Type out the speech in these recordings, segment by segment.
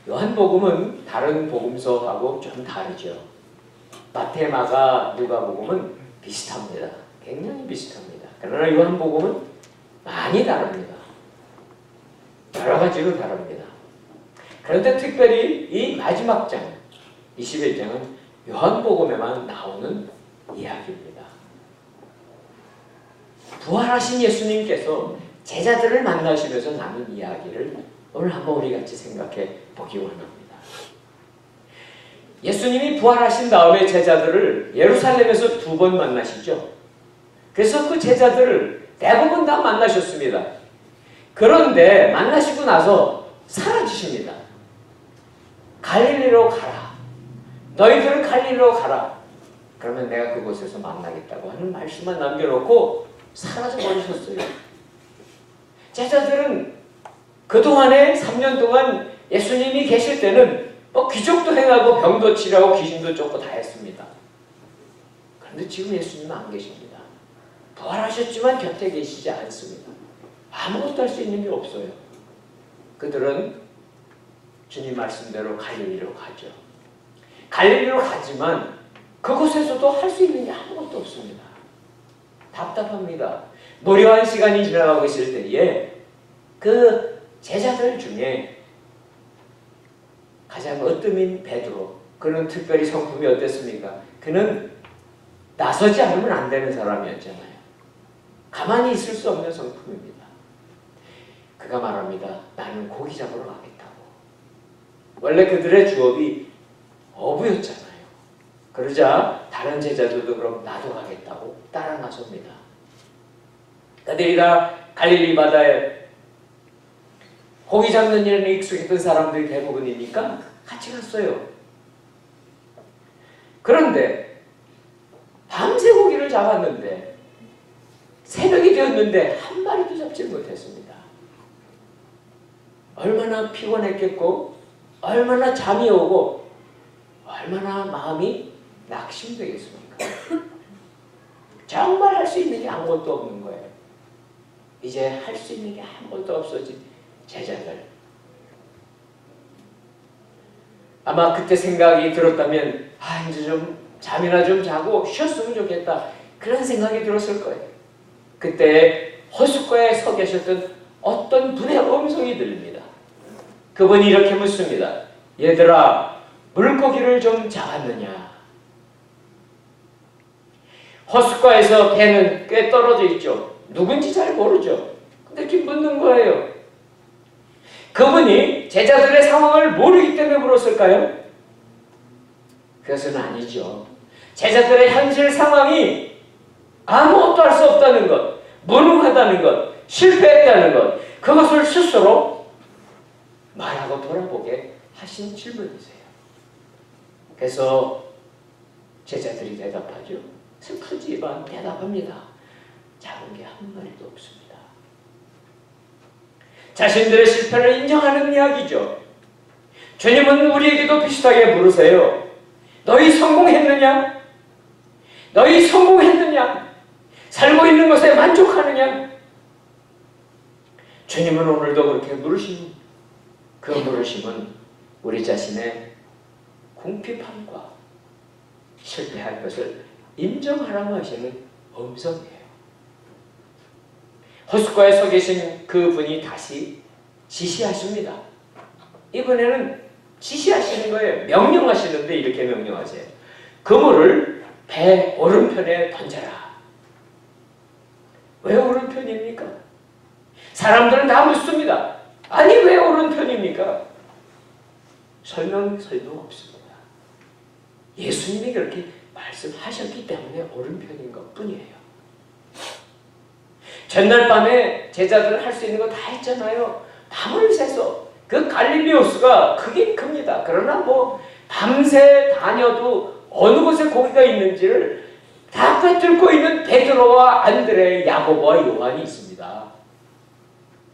요한복음은 다른 복음서하고 좀 다르죠. 마태, 마가, 누가복음은 비슷합니다. 굉장히 비슷합니다. 그러나 요한복음은 많이 다릅니다. 여러 가지로 다릅니다. 그런데 특별히 이 마지막 장, 21장은 요한복음에만 나오는 이야기입니다. 부활하신 예수님께서 제자들을 만나시면서 나눈 이야기를 오늘 한번 우리 같이 생각해 보기 원합니다. 예수님이 부활하신 다음에 제자들을 예루살렘에서 2번 만나시죠. 그래서 그 제자들을 대부분 다 만나셨습니다. 그런데 만나시고 나서 사라지십니다. 갈릴리로 가라. 너희들은 갈릴리로 가라. 그러면 내가 그곳에서 만나겠다고 하는 말씀만 남겨놓고 사라져 버리셨어요. 제자들은 그동안에 3년 동안 예수님이 계실 때는 기적도 행하고 병도 치료하고 귀신도 쫓고 다 했습니다. 그런데 지금 예수님은 안 계십니다. 부활하셨지만 곁에 계시지 않습니다. 아무것도 할 수 있는 게 없어요. 그들은 주님 말씀대로 갈릴리로 가죠. 갈릴리로 가지만 그곳에서도 할 수 있는 게 아무것도 없습니다. 답답합니다. 노려한 시간이 지나가고 있을 때에 그 제자들 중에 가장 으뜸인 베드로, 그는 특별히 성품이 어땠습니까? 그는 나서지 않으면 안 되는 사람이었잖아요. 가만히 있을 수 없는 성품입니다. 그가 말합니다. 나는 고기 잡으러 가겠다고. 원래 그들의 주업이 어부였잖아요. 그러자 다른 제자들도 그럼 나도 가겠다고 따라 나섭니다. 그들이 다 갈릴리 바다에 고기 잡는 일에 익숙했던 사람들이 대부분이니까 같이 갔어요. 그런데 밤새 고기를 잡았는데 새벽이 되었는데 한 마리도 잡지 못했습니다. 얼마나 피곤했겠고 얼마나 잠이 오고 얼마나 마음이 낙심되겠습니까? 정말 할 수 있는 게 아무것도 없는 거예요. 이제 할 수 있는 게 아무것도 없어진 제자들. 아마 그때 생각이 들었다면 이제 좀 잠이나 좀 자고 쉬었으면 좋겠다, 그런 생각이 들었을 거예요. 그때 호숫가에 서 계셨던 어떤 분의 음성이 들립니다. 그분이 이렇게 묻습니다. 얘들아, 물고기를 좀 잡았느냐? 호숫가에서 배는 꽤 떨어져 있죠. 누군지 잘 모르죠. 근데 이렇게 묻는 거예요. 그분이 제자들의 상황을 모르기 때문에 물었을까요? 그것은 아니죠. 제자들의 현실 상황이 아무것도 할 수 없다는 것, 무능하다는 것, 실패했다는 것, 그것을 스스로 말하고 돌아보게 하신 질문이세요. 그래서 제자들이 대답하죠. 슬프지만 대답합니다. 잡은 게 한 마리도 없습니다. 자신들의 실패를 인정하는 이야기죠. 주님은 우리에게도 비슷하게 물으세요. 너희 성공했느냐? 너희 성공했느냐? 살고 있는 것에 만족하느냐? 주님은 오늘도 그렇게 물으십니다. 그 물으심은 우리 자신의 궁핍함과 실패할 것을 인정하라고 하시는 음성이에요. 호숫가에 서 계신 그분이 다시 지시하십니다. 이번에는 지시하시는 거예요. 명령하시는데 이렇게 명령하세요. 그물을 배 오른편에 던져라. 왜 오른편입니까? 사람들은 다 묻습니다. 아니 왜 오른편입니까? 설명 없습니다. 예수님이 그렇게 말씀하셨기 때문에 오른편인 것 뿐이에요. 전날 밤에 제자들은 할 수 있는 거 다 했잖아요. 밤을 새서 그 갈릴리 호수가 크긴 큽니다. 그러나 밤새 다녀도 어느 곳에 고기가 있는지를 다 꿰뚫고 있는 베드로와 안드레, 야고보와 요한이 있습니다.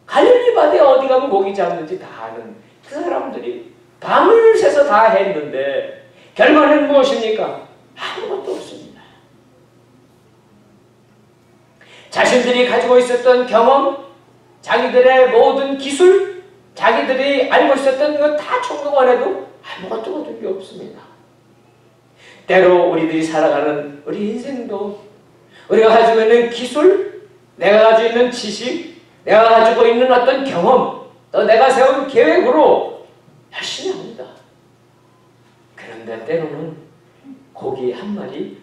갈릴리 바다에 어디 가면 고기 잡는지 다 아는 그 사람들이 밤을 새서 다 했는데 결과는 무엇입니까? 아무것도 없습니다. 자신들이 가지고 있었던 경험, 자기들의 모든 기술, 자기들이 알고 있었던 것 다 총동원해도 아무것도 얻은 게 없습니다. 때로 우리들이 살아가는 우리 인생도 우리가 가지고 있는 기술, 내가 가지고 있는 지식, 내가 가지고 있는 어떤 경험, 또 내가 세운 계획으로 열심히 합니다. 그런데 때로는 고기 한 마리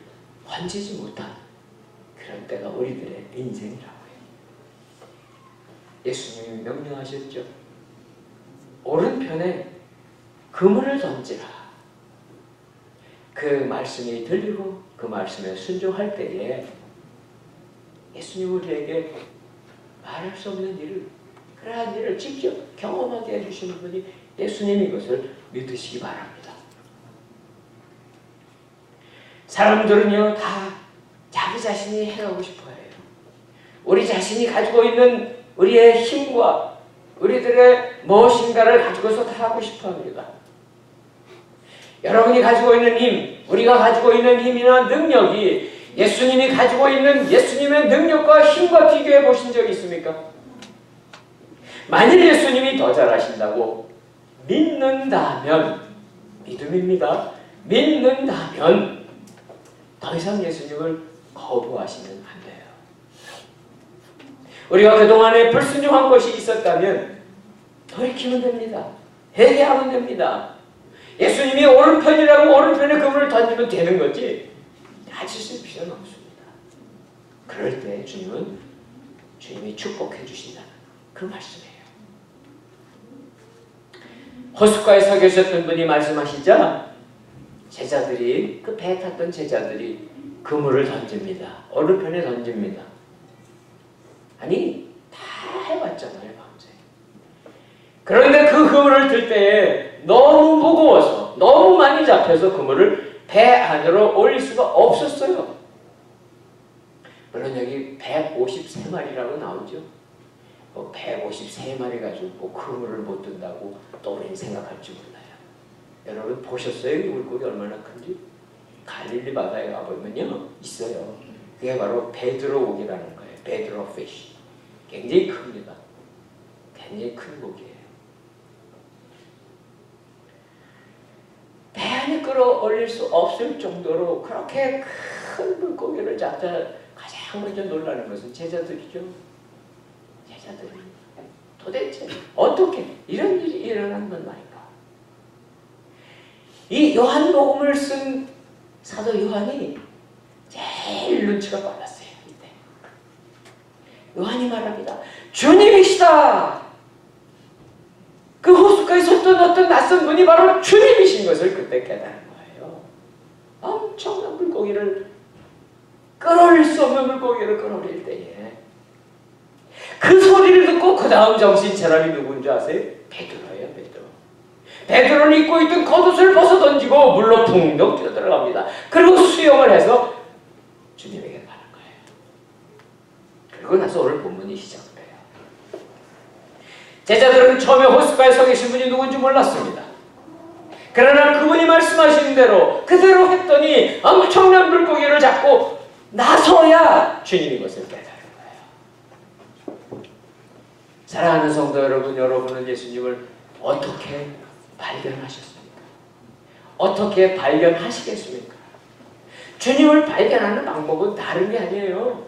건지지 못한 그런 때가 우리들의 인생이라고 해요. 예수님이 명령하셨죠. 오른편에 그물을 던지라. 그 말씀이 들리고 그 말씀에 순종할 때에 예수님 우리에게 말할 수 없는 일을, 그러한 일을 직접 경험하게 해주시는 분이 예수님인 것을 믿으시기 바랍니다. 사람들은요, 다 자기 자신이 해가고 싶어 해요. 우리 자신이 가지고 있는 우리의 힘과 우리들의 무엇인가를 가지고서 다 하고 싶어 합니다. 여러분이 가지고 있는 힘, 우리가 가지고 있는 힘이나 능력이 예수님이 가지고 있는 예수님의 능력과 힘과 비교해 보신 적이 있습니까? 만일 예수님이 더 잘하신다고 믿는다면, 믿음입니다. 믿는다면 더 이상 예수님을 거부하시면 안 돼요. 우리가 그동안에 불순종한 것이 있었다면 돌이키면 됩니다. 회개하면 됩니다. 예수님이 오른편이라고 오른편에 그물을 던지면 되는 거지 다치실 필요는 없습니다. 그럴 때 주님이 축복해 주신다는 그 말씀이에요. 호숫가에 서 계셨던 분이 말씀하시자 제자들이, 그 배에 탔던 제자들이 그물을 던집니다. 오른편에 던집니다. 아니, 다 해봤잖아요, 밤새. 그런데 그 그물을 들 때에 너무 무거워서, 너무 많이 잡혀서 그물을 배 안으로 올릴 수가 없었어요. 물론 여기 153마리라고 나오죠. 153마리 가지고 그물을 못 든다고 또 우리는 생각할지 몰라요. 여러분 보셨어요? 이 물고기 얼마나 큰지? 갈릴리 바다에 가보면요, 있어요. 그게 바로 베드로고기라는 거예요. 베드로 피쉬. 굉장히 큽니다. 굉장히 큰 고기예요. 배 안에 끌어올릴 수 없을 정도로 그렇게 큰 물고기를 잡자 가장 먼저 놀라는 것은 제자들이죠. 제자들이 도대체 어떻게 이런 일이 일어난 건 말인가? 이 요한복음을 쓴 사도 요한이 제일 눈치가 빨랐어요. 이때 요한이 말합니다. 주님이시다. 그 호숫가에 섰던 어떤 낯선 분이 바로 주님이신 것을 그때 깨달은 거예요. 엄청난 물고기를, 끌어올릴 수 없는 물고기를 끌어올릴 때에 그 소리를 듣고 그 다음 정신 사람이 누군지 아세요? 베드로예요. 베드로는 입고 있던 겉옷을 벗어 던지고 물로 붕덩 뛰어들어갑니다. 그리고 수영을 해서 주님에게 가는 거예요. 그리고 나서 오늘 본문이 시작돼요. 제자들은 처음에 호숫가에 서 계신 분이 누군지 몰랐습니다. 그러나 그분이 말씀하신 대로 그대로 했더니 엄청난 물고기를 잡고 나서야 주님이 것을 깨달은 거예요. 사랑하는 성도 여러분, 여러분은 예수님을 어떻게 발견하셨습니까? 어떻게 발견하시겠습니까? 주님을 발견하는 방법은 다른 게 아니에요.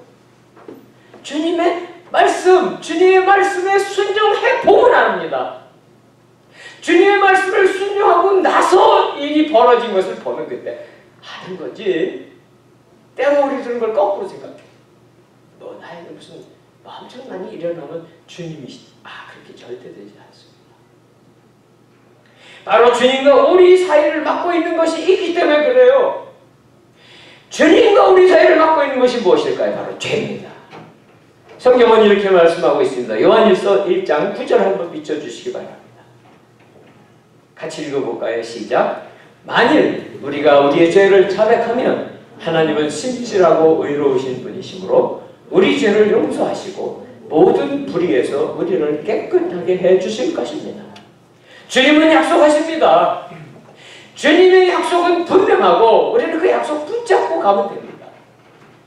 주님의 말씀, 주님의 말씀에 순종해 보면 압니다. 주님의 말씀을 순종하고 나서 일이 벌어진 것을 보면 그때 하는 거지. 때로 우리들은 걸 거꾸로 생각해. 너 나에게 무슨 엄청난 일이 일어나면 주님이시지. 그렇게 절대 되지 않습니다. 바로 주님과 우리 사이를 막고 있는 것이 있기 때문에 그래요. 주님과 우리 사이를 막고 있는 것이 무엇일까요? 바로 죄입니다. 성경은 이렇게 말씀하고 있습니다. 요한일서 1장 9절 한번 비춰주시기 바랍니다. 같이 읽어볼까요? 시작. 만일 우리가 우리의 죄를 자백하면 하나님은 신실하고 의로우신 분이시므로 우리 죄를 용서하시고 모든 불의에서 우리를 깨끗하게 해주실 것입니다. 주님은 약속하십니다. 주님의 약속은 분명하고 우리는 그 약속 붙잡고 가면 됩니다.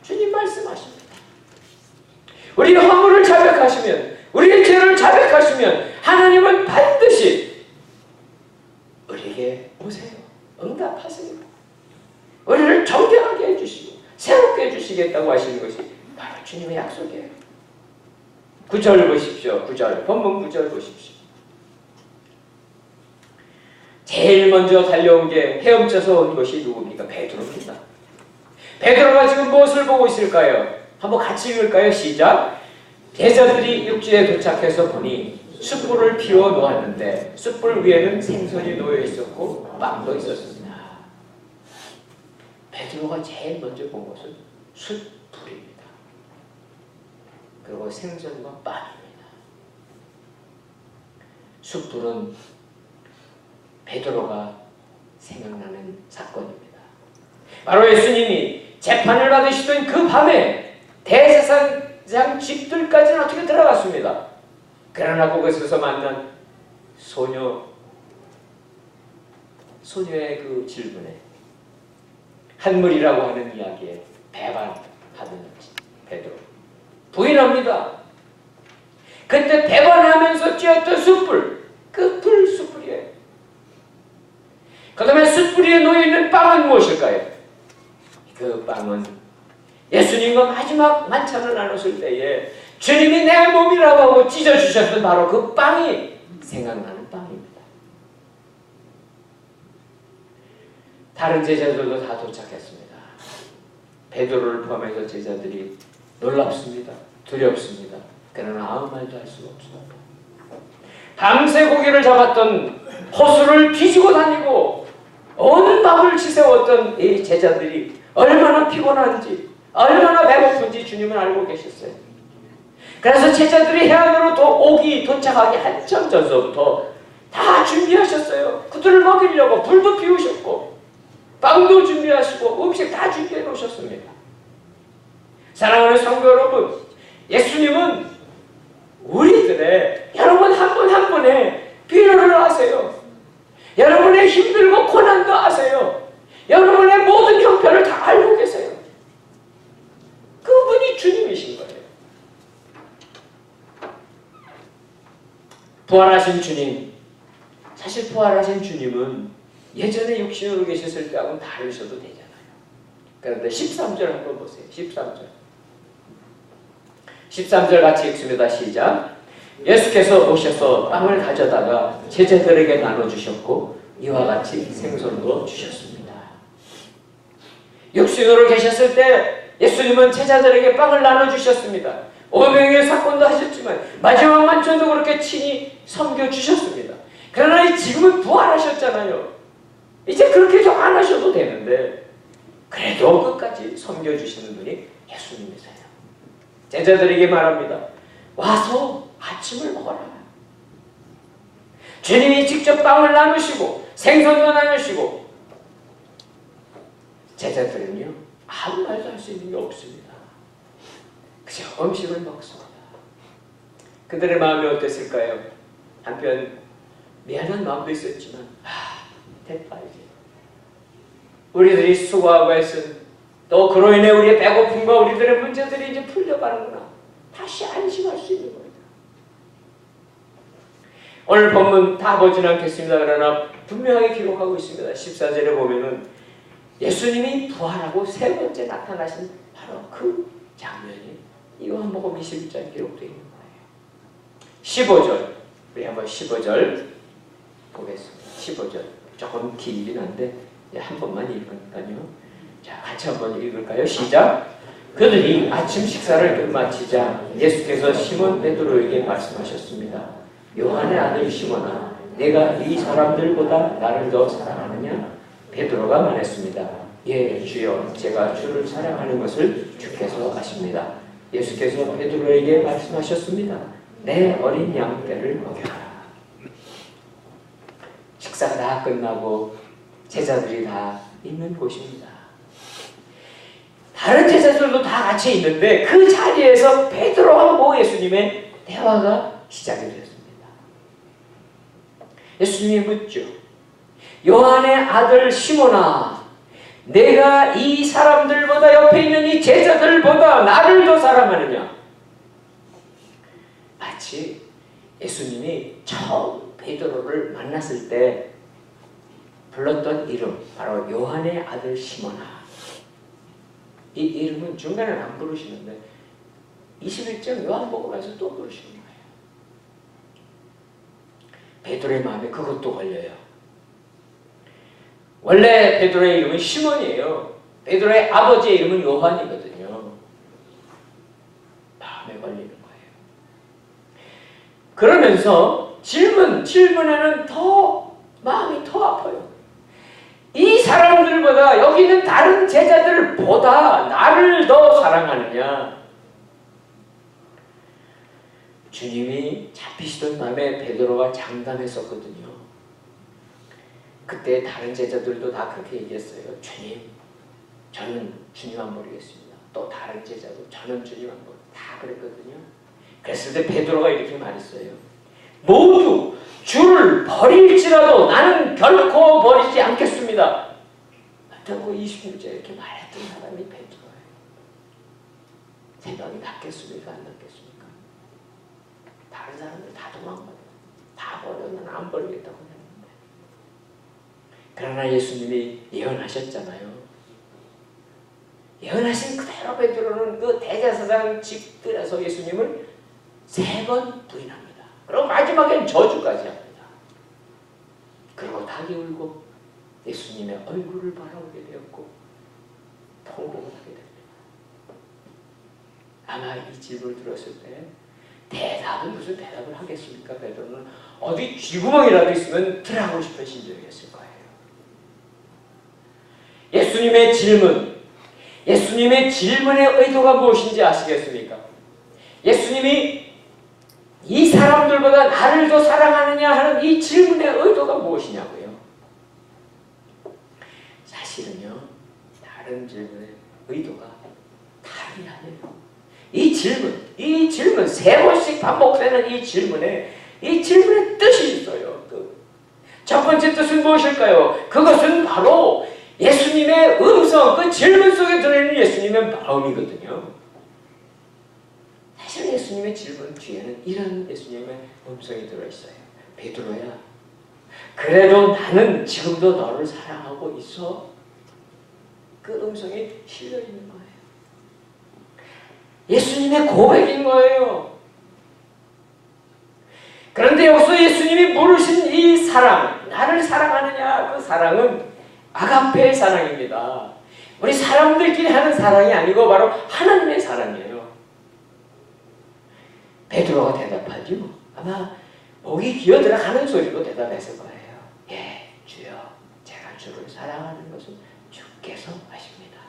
주님 말씀하십니다. 우리가 허물을 자백하시면 우리의 죄를 자백하시면 하나님은 반드시 우리에게 오세요. 응답하세요. 우리를 정결하게 해주시고 새롭게 해주시겠다고 하시는 것이 바로 주님의 약속이에요. 9절 보십시오. 9절 본문 9절 보십시오. 제일 먼저 달려온 게 헤엄쳐서 온 것이 누굽니까? 베드로입니다. 베드로가 지금 무엇을 보고 있을까요? 한번 같이 읽을까요? 시작. 제자들이 육지에 도착해서 보니 숯불을 피워 놓았는데 숯불 위에는 생선이 놓여 있었고 빵도 있었습니다. 베드로가 제일 먼저 본 것은 숯불입니다. 그리고 생선과 빵입니다. 숯불은 베드로가 생각나는 사건입니다. 바로 예수님이 재판을 받으시던 그 밤에 대제사장 집들까지는 어떻게 들어갔습니다. 그러나 그곳에서 만난 소녀의 그 질문에 한물이라고 하는 이야기에 배반하는 베드로 부인합니다. 그때 배반하면서 쬐었던 숯불, 그 불 숯불이에요. 그 다음에 숯불 위에 놓여있는 빵은 무엇일까요? 그 빵은 예수님과 마지막 만찬을 나눴을 때에 주님이 내 몸이라고 하고 찢어주셨던 바로 그 빵이 생각나는 빵입니다. 다른 제자들도 다 도착했습니다. 베드로를 포함해서 제자들이 놀랍습니다. 두렵습니다. 그러나 아무 말도 할 수가 없습니다. 밤새 고기를 잡았던 호수를 뒤지고 다니고 온 밤을 지새웠던 이 제자들이 얼마나 피곤한지 얼마나 배고픈지 주님은 알고 계셨어요. 그래서 제자들이 해안으로 도착하기 한참 전서부터 다 준비하셨어요. 그들을 먹이려고 불도 피우셨고 빵도 준비하시고 음식 다 준비해 놓으셨습니다. 사랑하는 성도 여러분, 예수님은 우리들의 여러분 한 분 한 분의 필요를 아세요. 여러분의 힘들고 고난도 아세요. 여러분의 모든 형편을 다 알고 계세요. 그분이 주님이신 거예요. 부활하신 주님, 사실 부활하신 주님은 예전에 육신으로 계셨을 때하고는 다르셔도 되잖아요. 그런데 13절 한번 보세요. 13절 같이 읽습니다. 시작. 예수께서 오셔서 빵을 가져다가 제자들에게 나눠주셨고 이와 같이 생선도 주셨습니다. 육신으로 계셨을 때 예수님은 제자들에게 빵을 나눠주셨습니다. 오병이의 사건도 하셨지만 마지막 만찬도 그렇게 친히 섬겨주셨습니다. 그러나 지금은 부활하셨잖아요. 이제 그렇게 좀 안 하셔도 되는데 그래도 끝까지 섬겨주시는 분이 예수님이세요. 제자들에게 말합니다. 와서 아침을 먹어라. 주님이 직접 빵을 나누시고 생선도 나누시고 제자들은요 아무 말도 할 수 있는 게 없습니다. 그저 음식을 먹습니다. 그들의 마음이 어땠을까요? 한편 미안한 마음도 있었지만 됐다 이제 우리들이 수고하고 했은 또 그로 인해 우리의 배고픔과 우리들의 문제들이 이제 풀려가는구나. 다시 안심할 수 있는 겁니다. 오늘 본문 다 보진 않겠습니다. 그러나 분명하게 기록하고 있습니다. 14절에 보면은 예수님이 부활하고 세 번째 나타나신 바로 그 장면이 요한복음 21장에 기록되어 있는 거예요. 15절 우리 한번 15절 보겠습니다. 15절 조금 길긴 한데 한 번만 읽으니까요. 자, 같이 한번 읽을까요? 시작. 그들이 아침 식사를 마치자 예수께서 시몬 베드로에게 말씀하셨습니다. 요한의 아들 시몬아, 내가 이 사람들보다 나를 더 사랑하느냐? 베드로가 말했습니다. 예, 주여, 제가 주를 사랑하는 것을 주께서 아십니다. 예수께서 베드로에게 말씀하셨습니다. 내 어린 양떼를 먹여라. 식사가 다 끝나고 제자들이 다 있는 곳입니다. 다른 제자들도 다 같이 있는데 그 자리에서 베드로하고 예수님의 대화가 시작이 되었습니다. 예수님이 묻죠. 요한의 아들 시몬아, 내가 이 사람들보다 옆에 있는 이 제자들보다 나를 더 사랑하느냐? 마치 예수님이 처음 베드로를 만났을 때 불렀던 이름, 바로 요한의 아들 시몬아. 이 이름은 중간에 안 부르시는데 21장 요한복음에서 또 부르시는 거예요. 베드로의 마음에 그것도 걸려요. 원래 베드로의 이름은 시몬이에요. 베드로의 아버지의 이름은 요한이거든요. 마음에 걸리는 거예요. 그러면서 질문에는 더 마음이 더 아파요. 이 사람들보다 여기 있는 다른 제자들보다 나를 더 사랑하느냐? 주님이 잡히시던 밤에 베드로가 장담했었거든요. 그때 다른 제자들도 다 그렇게 얘기했어요. 주님, 저는 주님만 모르겠습니다. 또 다른 제자도 저는 주님만 모르 다 그랬거든요. 그랬을 때 베드로가 이렇게 말했어요. 모두 주를 버릴지라도 나는 결코 버리지 않겠습니다. 라고 26절 이렇게 말했던 사람이 베드로예요. 생각이 낫겠습니까? 안 낫겠습니까? 다른 사람들 다 도망가요. 다 버려는 안 버리겠다고 했는데. 그러나 예수님이 예언하셨잖아요. 예언하신 그대로 베드로는 그 대제사장 집들에서 예수님을 3번 부인합니다. 그리고 마지막엔 저주까지 합니다. 그리고 닭이 울고 예수님의 얼굴을 바라보게 되었고 통곡을 하게 됩니다. 아마 이 질문을 들었을 때 대답은 무슨 대답을 하겠습니까? 베드로는 어디 쥐구멍이라도 있으면 들어가고 싶은 심정이었을 거예요. 예수님의 질문의 의도가 무엇인지 아시겠습니까? 예수님이 이 사람들보다 나를 더 사랑하느냐 하는 이 질문의 의도가 무엇이냐고요. 사실은요, 다른 질문의 의도가 답이 아니에요. 이 질문 3번씩 반복되는 이 질문의 뜻이 있어요. 첫 번째 뜻은 무엇일까요? 그것은 바로 예수님의 음성, 그 질문 속에 들어있는 예수님의 마음이거든요. 사실 예수님의 질문 뒤에는 이런 예수님의 음성이 들어있어요. 베드로야, 그래도 나는 지금도 너를 사랑하고 있어. 그 음성이 실려있는 거예요. 예수님의 고백인 거예요. 그런데 여기서 예수님이 물으신 이 사랑, 나를 사랑하느냐, 그 사랑은 아가페의 사랑입니다. 우리 사람들끼리 하는 사랑이 아니고 바로 하나님의 사랑이에요. 베드로가 대답하죠. 아마 목이 기어들어가는 소리로 대답했을 거예요. 예, 주여, 제가 주를 사랑하는 것은 주께서 아십니다.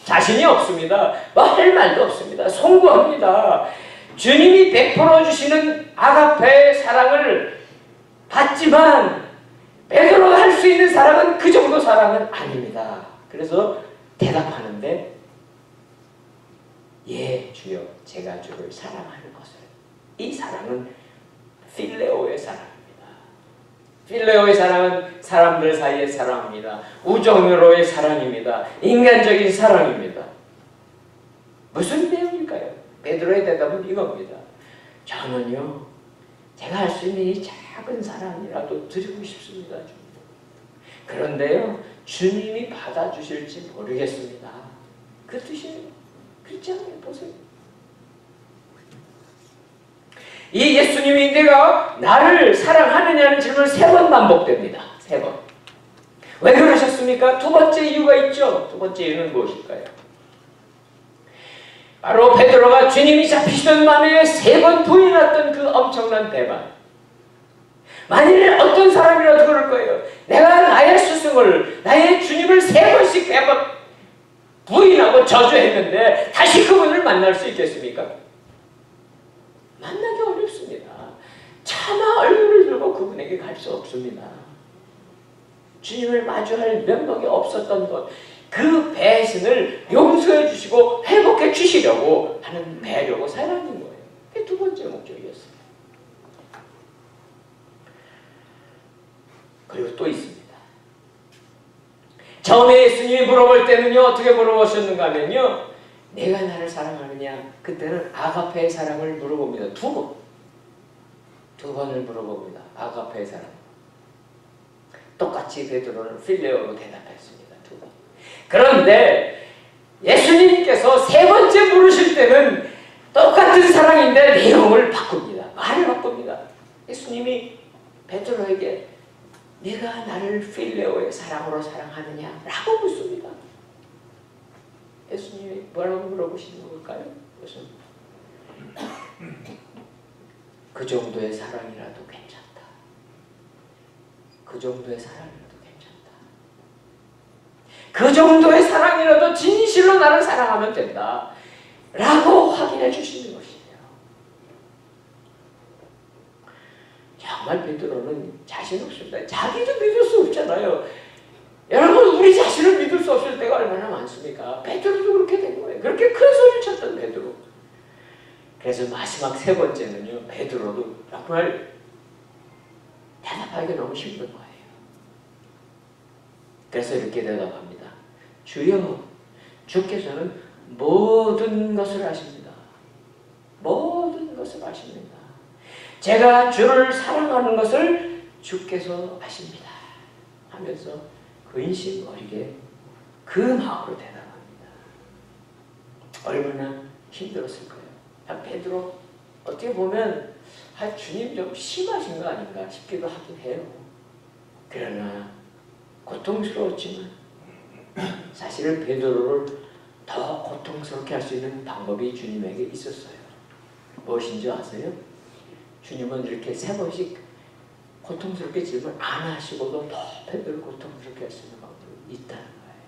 자신이 없습니다. 할 말도 없습니다. 송구합니다. 주님이 베풀어 주시는 아가페의 사랑을 받지만 베드로가 할 수 있는 사랑은 그 정도 사랑은 아닙니다. 그래서 대답하는데 예, 주여, 제가 주를 사랑하는 것을. 이 사랑은 필레오의 사랑입니다. 필레오의 사랑은 사람들 사이의 사랑입니다. 우정으로의 사랑입니다. 인간적인 사랑입니다. 무슨 내용일까요? 베드로의 대답은 이겁니다. 저는요, 제가 할 수 있는 이 작은 사랑이라도 드리고 싶습니다. 주님. 그런데요, 주님이 받아주실지 모르겠습니다. 그 뜻이에요. 그렇지 않아요? 보세요. 이 예수님이 내가 나를 사랑하느냐는 질문을 3번 반복됩니다. 3번. 왜 그러셨습니까? 두 번째 이유가 있죠. 두 번째 이유는 무엇일까요? 바로 베드로가 주님이 잡히시던 밤에 3번 부인했던 그 엄청난 배반. 만일 어떤 사람이라도 그럴 거예요. 내가 나의 스승을, 나의 주님을 3번씩 부인하고 저주했는데 다시 그분을 만날 수 있겠습니까? 만나기 어렵습니다. 차마 얼굴을 들고 그분에게 갈 수 없습니다. 주님을 마주할 면목이 없었던 것, 그 배신을 용서해 주시고 회복해 주시려고 하는 배려고 사랑인 거예요. 그게 두 번째 목적이었어요. 그리고 또 있습니다. 처음에 예수님이 물어볼 때는요, 어떻게 물어보셨는가 하면요, 내가 나를 사랑하느냐, 그때는 아가페의 사랑을 물어봅니다. 2번. 두 번을 물어봅니다. 아가페의 사랑. 똑같이 베드로는 필레오로 대답했습니다. 두 번. 그런데 예수님께서 세 번째 물으실 때는 똑같은 사랑인데 내용을 바꿉니다. 말을 바꿉니다. 예수님이 베드로에게 네가 나를 필레오의 사랑으로 사랑하느냐? 라고 묻습니다. 예수님이 뭐라고 물어보시는 걸까요? 무슨 그 정도의 사랑이라도 괜찮다. 그 정도의 사랑이라도 괜찮다. 그 정도의 사랑이라도 진실로 나를 사랑하면 된다. 라고 확인해 주시는 것이에요. 정말 베드로는 자신 없습니다. 자기도 믿을 수 없잖아요. 여러분, 우리 자신을 믿을 수 없을 때가 얼마나 많습니까? 베드로도 그렇게 된 거예요. 그렇게 큰 소리를 쳤던 베드로. 그래서 마지막 세 번째는요, 베드로도 정말 대답하기가 너무 힘든 거예요. 그래서 이렇게 대답합니다. 주여, 주께서는 모든 것을 아십니다. 모든 것을 아십니다. 제가 주를 사랑하는 것을 주께서 아십니다. 하면서 근심 어리게 그 마음으로 대답합니다. 얼마나 힘들었을까요? 베드로 어떻게 보면 주님 좀 심하신 거 아닌가 싶기도 하긴 해요. 그러나 고통스러웠지만 사실은 베드로를 더 고통스럽게 할 수 있는 방법이 주님에게 있었어요. 무엇인지 아세요? 주님은 이렇게 세 번씩 고통스럽게 질문 안 하시고도 더 베드로를 고통스럽게 할 수 있는 방법이 있다는 거예요.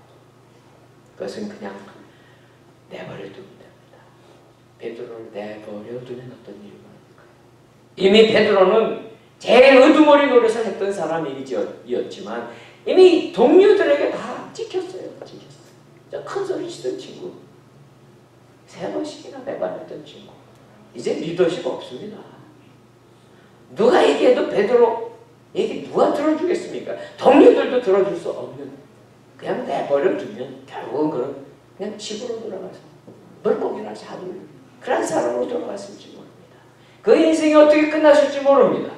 그것은 그냥 내버려 두면 됩니다. 베드로를 내버려 두면 어떤 일이 벌어질까요? 이미 베드로는 제일 의두머리 노릇을 했던 사람이었지만 이미 동료들에게 다 찍혔어요. 큰 소리 치던 친구, 세 번씩이나 매발했던 친구, 이제 리더십 없습니다. 누가 얘기해도 베드로 얘기 누가 들어주겠습니까? 동료들도 들어줄 수 없는, 그냥 내버려 두면 결국은 그냥 집으로 돌아가서 물고기나 잡을 그런 사람으로 돌아갔을지 모릅니다. 그 인생이 어떻게 끝났을지 모릅니다.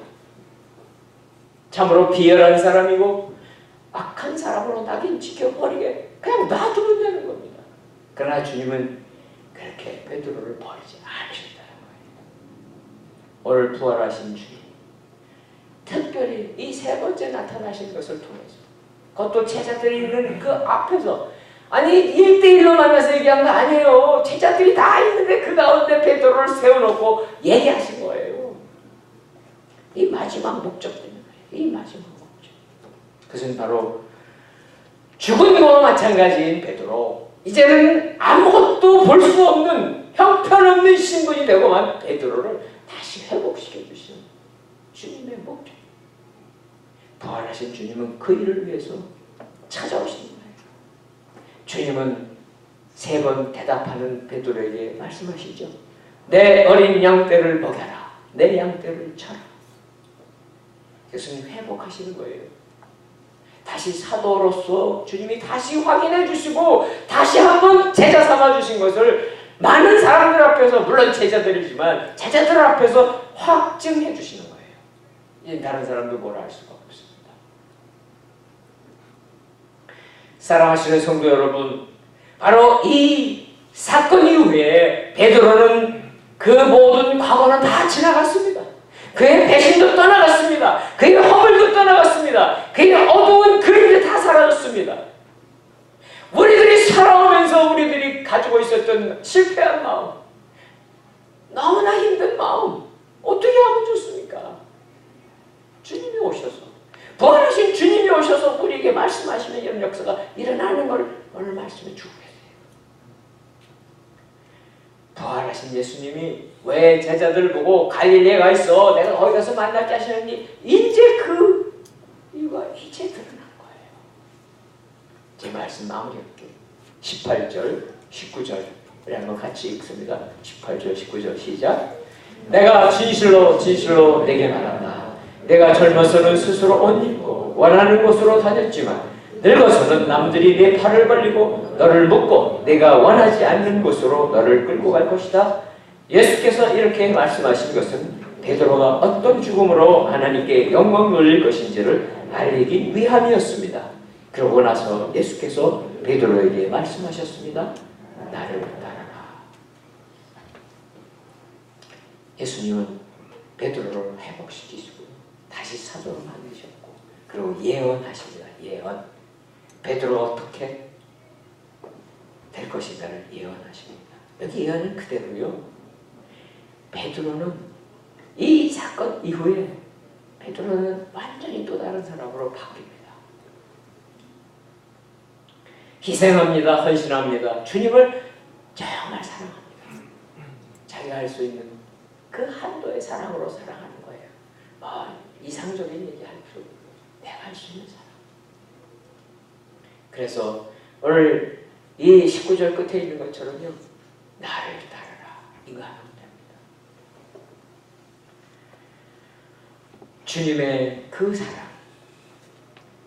참으로 비열한 사람이고 악한 사람으로 낙인 지켜버리게 그냥 놔두면 되는 겁니다. 그러나 주님은 그렇게 베드로를 버리지 않으셨다는 거예요. 오늘 부활하신 주님, 특별히 이 세 번째 나타나신 것을 통해서, 그것도 제자들이 있는 그 앞에서, 아니 1대1로 만나서 얘기한 거 아니에요. 제자들이 다 있는데 그 가운데 베드로를 세워놓고 얘기하신 거예요. 이 마지막 목적 때문에, 이 마지막 목적. 그것은 바로 죽은 거와 마찬가지인 베드로, 이제는 아무것도 볼 수 없는 형편없는 신분이 되고만 베드로를 다시 회복시켜 주시는 주님의 목적. 부활하신 주님은 그 일을 위해서 찾아오시는 거예요. 주님은 세 번 대답하는 베드로에게 말씀하시죠. 내 어린 양떼를 먹여라. 내 양떼를 쳐라. 예수님 회복하시는 거예요. 다시 사도로서 주님이 다시 확인해 주시고 다시 한번 제자 삼아 주신 것을 많은 사람들 앞에서, 물론 제자들이지만 제자들 앞에서 확증해 주시는 거예요. 이제 다른 사람도 뭐라 할 수가 없습니다. 사랑하시는 성도 여러분, 바로 이 사건 이후에 베드로는 그 모든 과거는 다 지나갔습니다. 그의 배신도 떠나갔습니다. 그의 허물도 떠나갔습니다. 그의 어두운 그림도 다 사라졌습니다. 우리들이 살아오면서 우리들이 가지고 있었던 실패한 마음, 너무나 힘든 마음, 어떻게 하면 좋습니까? 주님이 오셔서, 부활하신 주님이 오셔서 우리에게 말씀하시는 이런 역사가 일어나는 걸 오늘 말씀해 주고 계세요. 부활하신 예수님이 왜 제자들을 보고 갈릴리에 가 있어, 내가 거기 가서 만날게 하시는지, 이제 그 이유가 이제 드러난 거예요. 제 말씀 마무리할게요. 18절, 19절을 한번 같이 읽습니다. 18절, 19절 시작. 내가 진실로 진실로 내게 말한다. 내가 젊어서는 스스로 옷 입고 원하는 곳으로 다녔지만 늙어서는 남들이 내 팔을 벌리고 너를 묶고 내가 원하지 않는 곳으로 너를 끌고 갈 것이다. 예수께서 이렇게 말씀하신 것은 베드로가 어떤 죽음으로 하나님께 영광 돌릴 것인지를 알리기 위함이었습니다. 그러고 나서 예수께서 베드로에게 말씀하셨습니다. 나를 따르라. 예수님은 베드로를 회복시키시고 다시 사도로 만드셨고 그리고 예언하십니다. 예언. 베드로가 어떻게 될 것인가를 예언하십니다. 여기 예언은 그대로요. 베드로는 이 사건 이후에 베드로는 완전히 또 다른 사람으로 바뀝니다. 희생합니다. 헌신합니다. 주님을 정말 사랑합니다. 자기가 할 수 있는 그 한도의 사랑으로 사랑하는 거예요. 이상적인 얘기 할 필요 없고 내가 할 수 있는 사랑. 그래서 오늘 이 19절 끝에 있는 것처럼요. 나를 따르라. 이거 하면 됩니다. 주님의 그 사랑,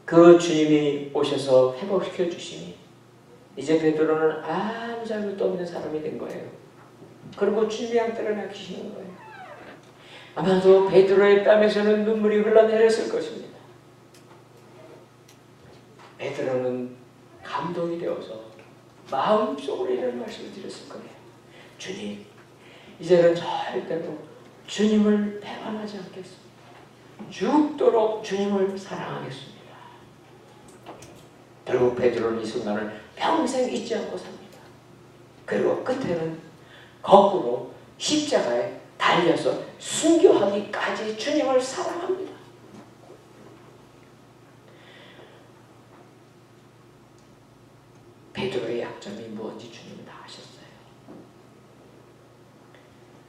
그 주님이 오셔서 회복시켜 주시니 이제 베드로는 아무 잘못도 없는 사람이 된 거예요. 그리고 주님의 양떼를 맡기시는 거예요. 아마도 베드로의 뺨에서는 눈물이 흘러내렸을 것입니다. 베드로는 감동이 되어서 마음속으로 이런 말씀을 드렸을 거예요. 주님, 이제는 절대로 주님을 배반하지 않겠습니다. 죽도록 주님을 사랑하겠습니다. 결국 베드로는 이 순간을 평생 잊지 않고 삽니다. 그리고 끝에는 거꾸로 십자가에 달려서 순교하기까지 주님을 사랑합니다. 베드로의 약점이 무엇인지 주님은 다 아셨어요.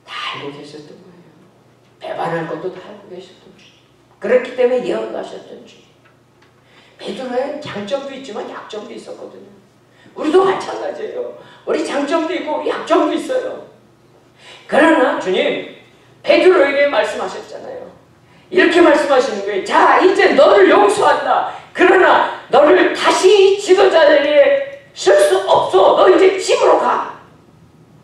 다 알고 계셨던 거예요. 배반할 것도 다 알고 계셨던 주님. 그렇기 때문에 예언도 하셨던 주님. 베드로의 장점도 있지만 약점도 있었거든요. 우리도 마찬가지예요. 우리 장점도 있고 약점도 있어요. 그러나 주님 베드로에게 말씀하셨잖아요. 이렇게 말씀하시는 거예요. 자, 이제 너를 용서한다. 그러나 너를 다시 지도자 자리에 쓸 수 없어. 너 이제 집으로 가.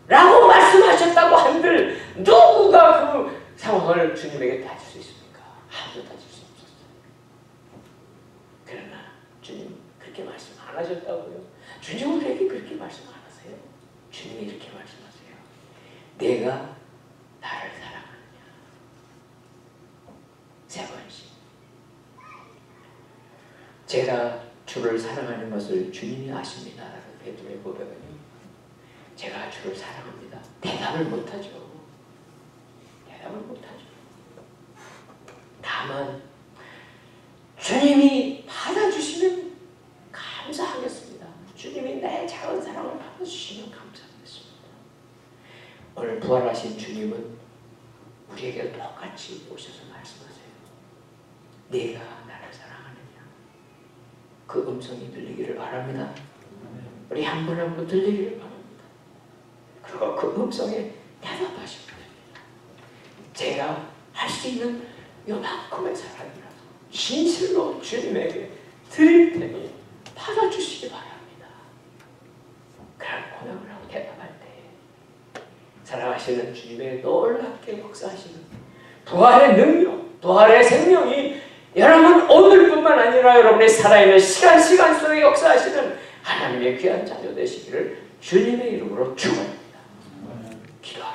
라고 말씀하셨다고 한들 누구가 그 상황을 주님에게 따질 수 있습니까? 아무도 따질 수 없었어요. 그러나 주님 그렇게 말씀 안 하셨다고요? 주님 우리에게 그렇게 말씀 안 하세요? 주님이 이렇게 말씀하세요. 내가 나를 사랑하느냐. 세 번씩. 제가 주를 사랑하는 것을 주님이 아십니다. 베드로의 고백은요. 제가 주를 사랑합니다. 대답을 못하죠. 대답을 못하죠. 다만 주님이 받아주시면 감사하겠습니다. 주님이 내 작은 사랑을 받아주시면 감사하겠습니다. 오늘 부활하신 주님은 우리에게 똑같이 오셔서 말씀하세요. 네가 나를 사랑하느냐. 그 음성이 들리기를 바랍니다. 우리 한 분 한 분 들리기를 바랍니다. 그리고 그 음성에 대답하시면 됩니다. 제가 할 수 있는 요만큼의 사랑이라도 진실로 주님에게 드릴 테니 받아주시기 바랍니다. 그런 고백을 하고 대답할 때 사랑하시는 주님의 놀랍게 역사하시는 부활의 능력, 부활의 생명이 여러분 오늘뿐만 아니라 여러분의 살아있는 시간 속에 역사하시는 하나님의 귀한 자녀 되시기를 주님의 이름으로 축원합니다. 기도합니다.